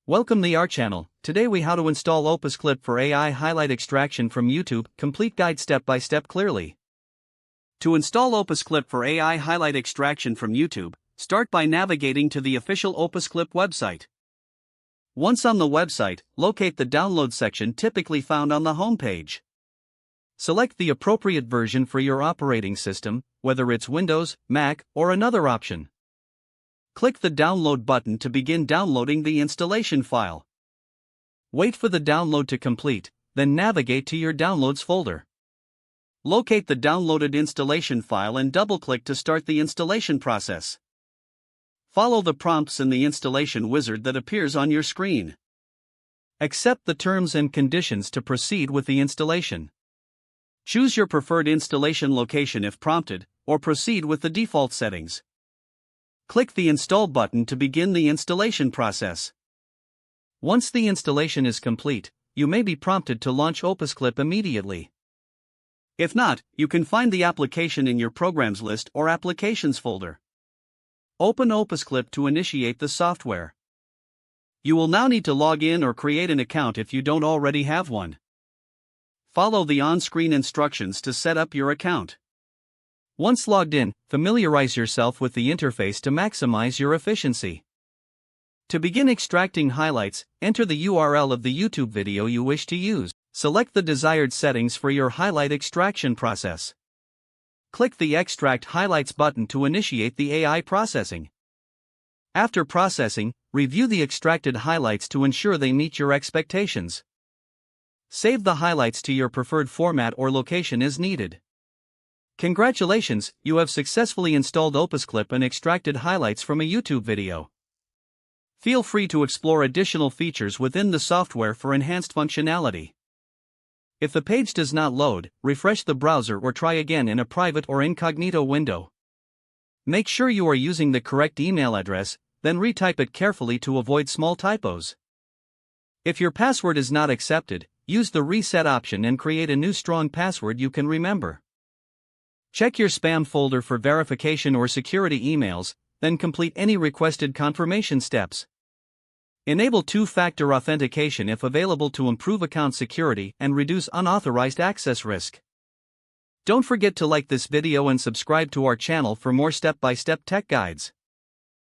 Welcome to our channel. Today we how to install OpusClip for AI highlight extraction from YouTube, complete guide step by step clearly. To install OpusClip for AI highlight extraction from YouTube, start by navigating to the official OpusClip website. Once on the website, locate the download section typically found on the home page. Select the appropriate version for your operating system, whether it's Windows, Mac, or another option. Click the download button to begin downloading the installation file. Wait for the download to complete, then navigate to your downloads folder. Locate the downloaded installation file and double-click to start the installation process. Follow the prompts in the installation wizard that appears on your screen. Accept the terms and conditions to proceed with the installation. Choose your preferred installation location if prompted, or proceed with the default settings. Click the Install button to begin the installation process. Once the installation is complete, you may be prompted to launch OpusClip immediately. If not, you can find the application in your Programs list or Applications folder. Open OpusClip to initiate the software. You will now need to log in or create an account if you don't already have one. Follow the on-screen instructions to set up your account. Once logged in, familiarize yourself with the interface to maximize your efficiency. To begin extracting highlights, enter the URL of the YouTube video you wish to use. Select the desired settings for your highlight extraction process. Click the Extract Highlights button to initiate the AI processing. After processing, review the extracted highlights to ensure they meet your expectations. Save the highlights to your preferred format or location as needed. Congratulations, you have successfully installed OpusClip and extracted highlights from a YouTube video. Feel free to explore additional features within the software for enhanced functionality. If the page does not load, refresh the browser or try again in a private or incognito window. Make sure you are using the correct email address, then retype it carefully to avoid small typos. If your password is not accepted, use the reset option and create a new strong password you can remember. Check your spam folder for verification or security emails, then complete any requested confirmation steps. Enable two-factor authentication if available to improve account security and reduce unauthorized access risk. Don't forget to like this video and subscribe to our channel for more step-by-step tech guides.